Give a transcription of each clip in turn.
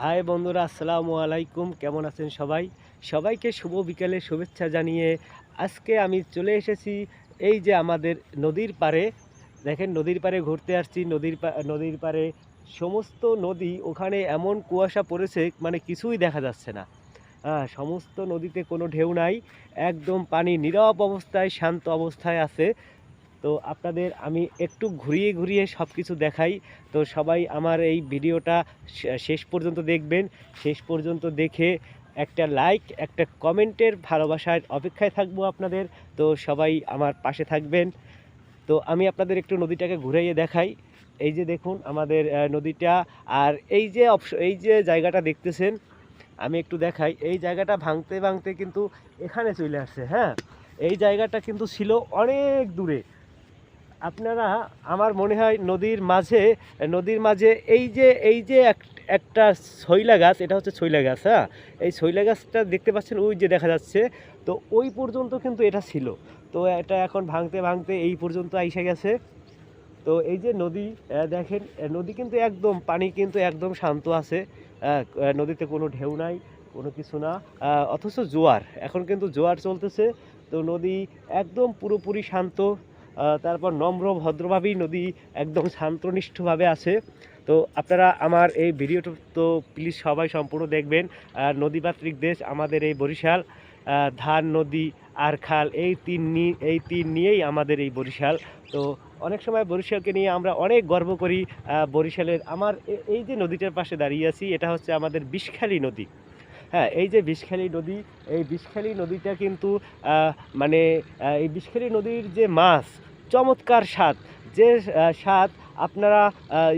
High বন্ধুরা, আসসালামু আলাইকুম। কেমন আছেন সবাই? সবাইকে শুভ বিকেলের শুভেচ্ছা জানিয়ে আজকে আমি চলে এসেছি এই যে আমাদের নদীর পাড়ে। দেখেন, নদীর পাড়ে ঘুরতে আসছি। নদীর পাড়ে সমস্ত নদী, ওখানে এমন কুয়াশা পড়েছে মানে কিছুই দেখা যাচ্ছে না। সমস্ত নদীতে কোনো ঢেউ নাই। একদম পানি নীরব অবস্থায়, শান্ত অবস্থায় আছে। তো আপনাদের আমি একটু ঘুরিয়ে ঘুরিয়ে সব কিছু দেখাই। তো সবাই আমার এই ভিডিওটা শেষ পর্যন্ত দেখবেন। শেষ পর্যন্ত দেখে একটা লাইক, একটা কমেন্টের ভালোবাসার অপেক্ষায় থাকবো আপনাদের। তো সবাই আমার পাশে থাকবেন। তো আমি আপনাদের একটু নদীটাকে ঘুরাইয়ে দেখাই। এই যে দেখুন আমাদের নদীটা। আর এই যে জায়গাটা দেখতেছেন, আমি একটু দেখাই। এই জায়গাটা ভাঙতে ভাঙতে কিন্তু এখানে চলে আসছে। হ্যাঁ, এই জায়গাটা কিন্তু ছিল অনেক দূরে। আপনারা, আমার মনে হয় নদীর মাঝে এই যে একটা ছইলা গাছ, এটা হচ্ছে ছইলা গাছ। হ্যাঁ, এই ছইলা গাছটা দেখতে পাচ্ছেন, ওই যে দেখা যাচ্ছে। তো ওই পর্যন্ত কিন্তু এটা ছিল। তো এটা এখন ভাঙতে ভাঙতে এই পর্যন্ত আইসা গেছে। তো এই যে নদী, দেখেন, নদী কিন্তু একদম, পানি কিন্তু একদম শান্ত আছে। নদীতে কোনো ঢেউ নাই, কোনো কিছু না। অথচ জোয়ার, এখন কিন্তু জোয়ার চলতেছে। তো নদী একদম পুরোপুরি শান্ত। তারপর নম্র ভদ্রভাবেই নদী একদম শান্তনিষ্ঠভাবে আছে। তো আপনারা আমার এই ভিডিওটা তো প্লিজ সবাই সম্পূর্ণ দেখবেন। নদীমাতৃক দেশ আমাদের এই বরিশাল। ধান, নদী আর খাল, এই তিন নিয়েই আমাদের এই বরিশাল। তো অনেক সময় বরিশালকে নিয়ে আমরা অনেক গর্ব করি। বরিশালের আমার এই যে নদীটার পাশে দাঁড়িয়ে আছি, এটা হচ্ছে আমাদের বিষখালী নদী। হ্যাঁ, এই যে বিষখালী নদী, এই বিষখালী নদীটা কিন্তু মানে এই বিষখালী নদীর যে মাছ, চমৎকার স্বাদ। যে স্বাদ আপনারা,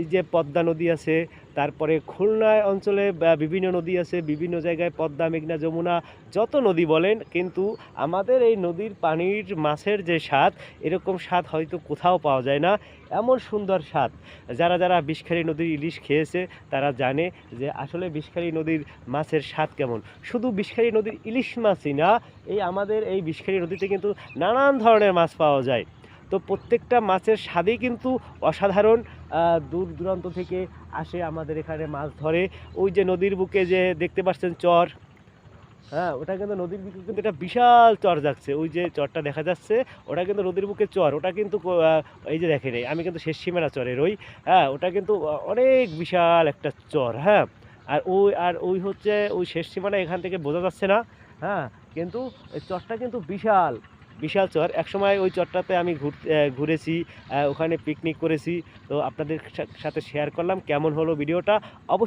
এই যে পদ্মা নদী আছে, তারপরে খুলনা অঞ্চলে বিভিন্ন নদী আছে, বিভিন্ন জায়গায় পদ্মা, মেঘনা, যমুনা, যত নদী বলেন, কিন্তু আমাদের এই নদীর পানির মাছের যে স্বাদ, এরকম স্বাদ হয়তো কোথাও পাওয়া যায় না। এমন সুন্দর স্বাদ। যারা যারা বিষখালী নদীর ইলিশ খেয়েছে তারা জানে যে আসলে বিষখালী নদীর মাছের স্বাদ কেমন। শুধু বিষখালী নদীর ইলিশ মাছই না, এই আমাদের এই বিষখালী নদীতে কিন্তু নানান ধরনের মাছ পাওয়া যায়। তো প্রত্যেকটা মাছের স্বাদই কিন্তু অসাধারণ। দূর দূরান্ত থেকে আসে আমাদের এখানে মাছ ধরে। ওই যে নদীর বুকে যে দেখতে পাচ্ছেন চর, হ্যাঁ, ওটা কিন্তু নদীর বুকে কিন্তু একটা বিশাল চর যাচ্ছে। ওই যে চরটা দেখা যাচ্ছে, ওটা কিন্তু নদীর বুকে চর। ওটা কিন্তু এই যে দেখেন, আমি কিন্তু শেষ সীমানা চরের ওই, হ্যাঁ, ওটা কিন্তু অনেক বিশাল একটা চর। হ্যাঁ, আর ওই হচ্ছে ওই শেষ সীমানা, এখান থেকে বোঝা যাচ্ছে না। হ্যাঁ, কিন্তু এই চরটা কিন্তু বিশাল বিশাল চর। একসময় ওই চরটাতে আমি ঘুরেছি, ওখানে পিকনিক করেছি। তো আপনাদের সাথে শেয়ার করলাম। কেমন হলো ভিডিওটা অবশ্যই